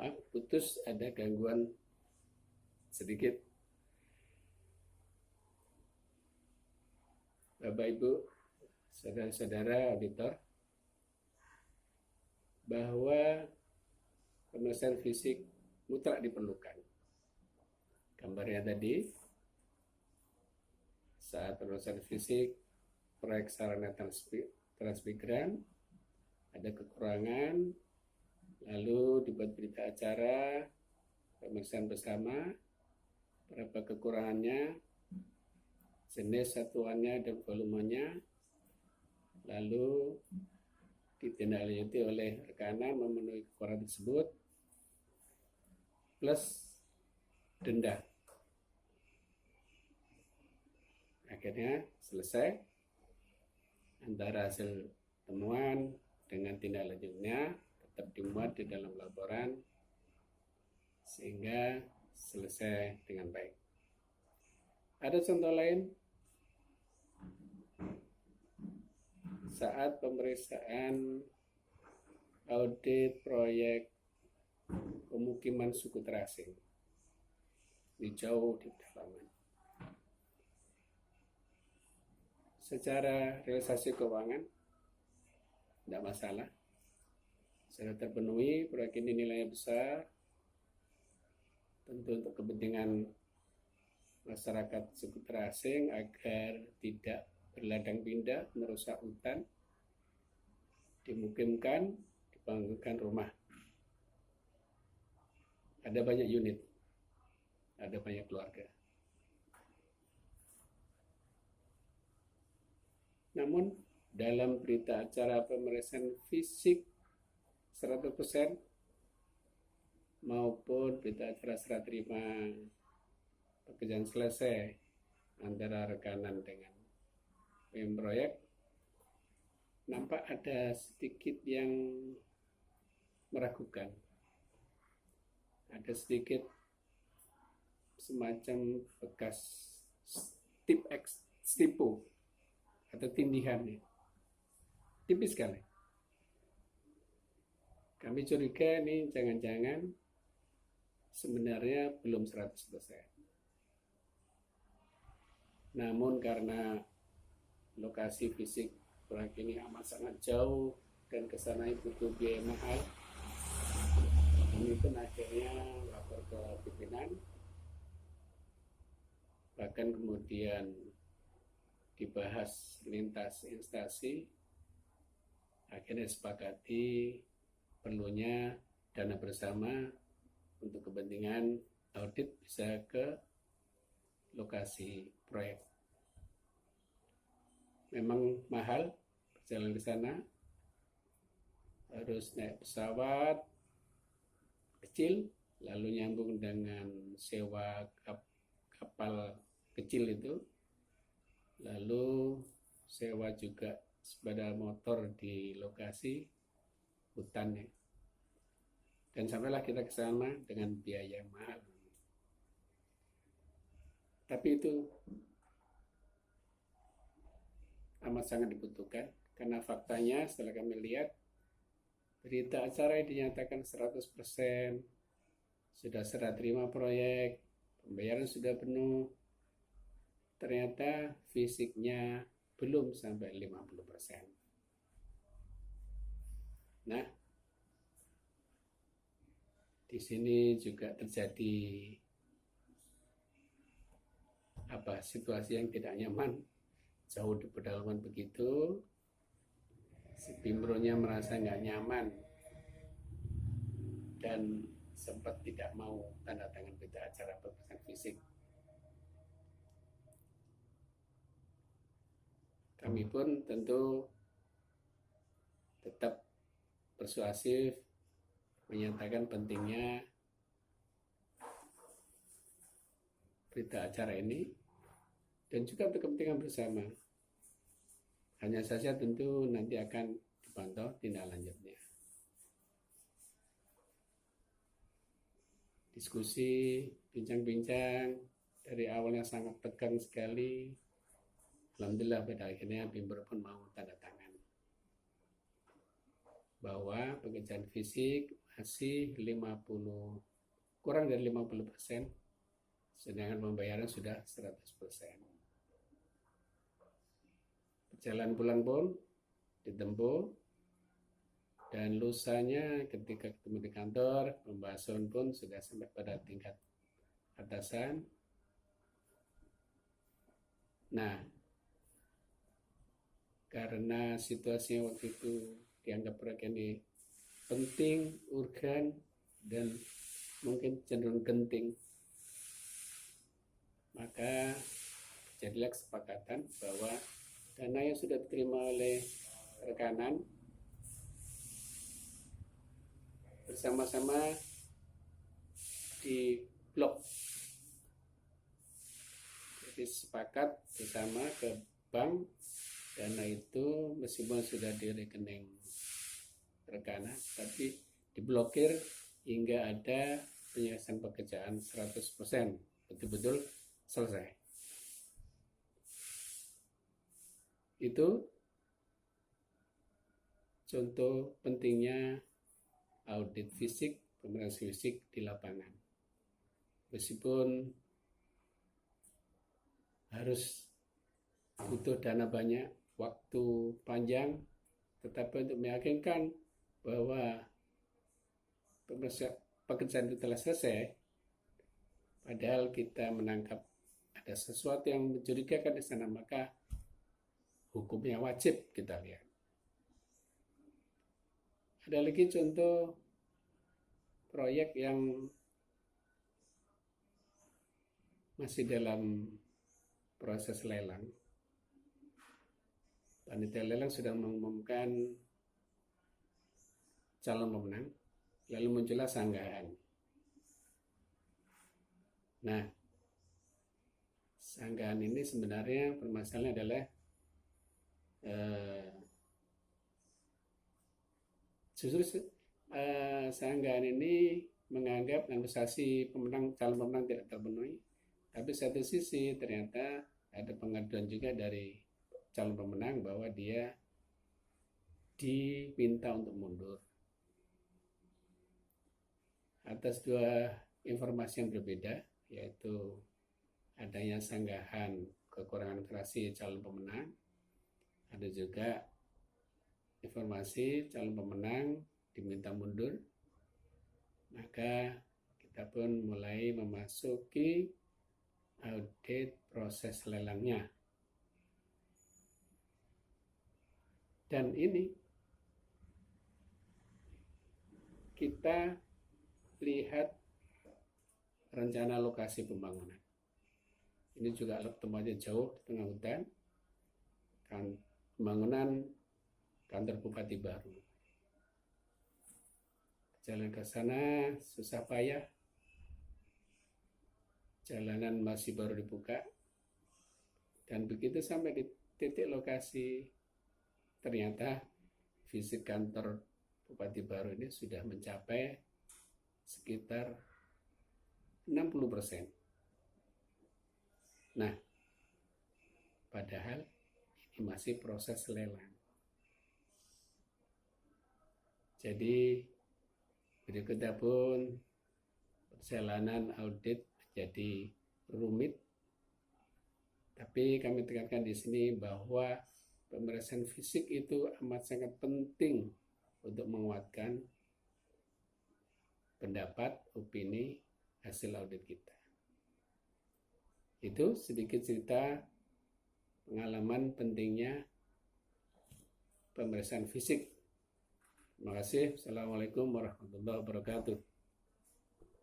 Maaf, putus, ada gangguan sedikit. Bapak Ibu, saudara-saudara auditor, bahwa pemeriksaan fisik mutlak diperlukan. Gambarnya tadi, saat pemeriksaan fisik proyek sarana transmigran ada kekurangan, lalu dibuat berita acara pemeriksaan bersama berapa kekurangannya, jenis satuannya dan volumenya, lalu ditindaklanjuti oleh rekanan memenuhi kekurangan tersebut plus denda. Akhirnya selesai antara hasil temuan dengan tindak lanjutnya tetap dimuat di dalam laporan sehingga selesai dengan baik. Ada contoh lain saat pemeriksaan audit proyek pemukiman suku terasing di jauh di pedalaman. Secara realisasi keuangan tidak masalah, sudah terpenuhi. Proyek ini nilainya besar, tentu untuk kepentingan masyarakat suku terasing agar tidak berladang pindah merusak hutan, dimukimkan, dibangunkan rumah. Ada banyak unit, ada banyak keluarga. Namun dalam berita acara pemeriksaan fisik 100% maupun berita acara serah terima pekerjaan selesai antara rekanan dengan proyek, nampak ada sedikit yang meragukan. Ada sedikit semacam bekas stipo atau tindihan, tipis sekali. Kami curiga ini jangan-jangan sebenarnya belum 100%. Namun karena lokasi fisik proyek ini amat sangat jauh dan kesana butuh biaya mahal, kami pun akhirnya lapor ke pimpinan, bahkan kemudian dibahas lintas instansi, akhirnya sepakati perlunya dana bersama untuk kepentingan audit bisa ke lokasi proyek. Memang mahal perjalanan ke sana, harus naik pesawat kecil, lalu nyambung dengan sewa kapal kecil itu, lalu sewa juga sepeda motor di lokasi hutannya. Dan sampailah kita ke sana dengan biaya yang mahal. Tapi itu amat sangat dibutuhkan, karena faktanya setelah kami lihat berita acara yang dinyatakan 100%, sudah serah terima proyek, pembayaran sudah penuh, ternyata fisiknya belum sampai 50%. Nah, di sini juga terjadi situasi yang tidak nyaman. Jauh di pedalaman begitu, si Pimpronya merasa nggak nyaman dan sempat tidak mau tanda tangan berita acara pemeriksaan fisik. Kami pun tentu tetap persuasif menyatakan pentingnya berita acara ini dan juga untuk kepentingan bersama. Hanya saja tentu nanti akan dipantau tindak lanjutnya. Diskusi, bincang-bincang, dari awalnya sangat tegang sekali, alhamdulillah pada akhirnya Bimber pun mau tanda tangan. bahwa pekerjaan fisik masih kurang dari 50%, sedangkan pembayaran sudah 100%. Perjalanan pulang pun ditempuh, dan lusanya ketika ketemu di kantor, pembahasan pun sudah sampai pada tingkat atasan. Nah, karena situasinya waktu itu dianggap proyek ini penting, urgen, dan mungkin cenderung genting, maka jadilah kesepakatan bahwa dana yang sudah diterima oleh rekanan bersama-sama di blok. Jadi sepakat bersama ke bank, dana itu meskipun sudah di rekening rekanan, tapi diblokir hingga ada penyelesaian pekerjaan 100%, betul-betul selesai. Itu contoh pentingnya audit fisik, pemeriksaan fisik di lapangan. Meskipun harus butuh dana banyak, waktu panjang, tetapi untuk meyakinkan bahwa pekerjaan itu telah selesai, padahal kita menangkap ada sesuatu yang mencurigakan di sana, maka hukumnya wajib kita lihat. Ada lagi contoh proyek yang masih dalam proses lelang. Panitia lelang sudah mengumumkan calon pemenang, lalu muncullah sanggahan. Nah, sanggahan ini sebenarnya permasalahannya adalah justru sanggahan ini menganggap negosiasi calon pemenang tidak terpenuhi, tapi satu sisi ternyata ada pengaduan juga dari calon pemenang bahwa dia diminta untuk mundur atas dua informasi yang berbeda, yaitu adanya sanggahan kekurangan kreasi calon pemenang, ada juga informasi calon pemenang diminta mundur. Maka kita pun mulai memasuki audit proses lelangnya. Dan ini kita lihat rencana lokasi pembangunan. Ini juga tempatnya jauh di tengah hutan, pembangunan kantor Bupati baru. Jalan ke sana susah payah, jalanan masih baru dibuka, dan begitu sampai di titik lokasi, ternyata fisik kantor Bupati baru ini sudah mencapai sekitar 60%. Nah, padahal ini masih proses lelang. Jadi berikutnya pun perjalanan audit menjadi rumit. Tapi kami tekankan di sini bahwa pemeriksaan fisik itu amat sangat penting untuk menguatkan pendapat, opini, hasil audit kita. Itu sedikit cerita pengalaman pentingnya pemeriksaan fisik. Terima kasih. Assalamualaikum warahmatullahi wabarakatuh.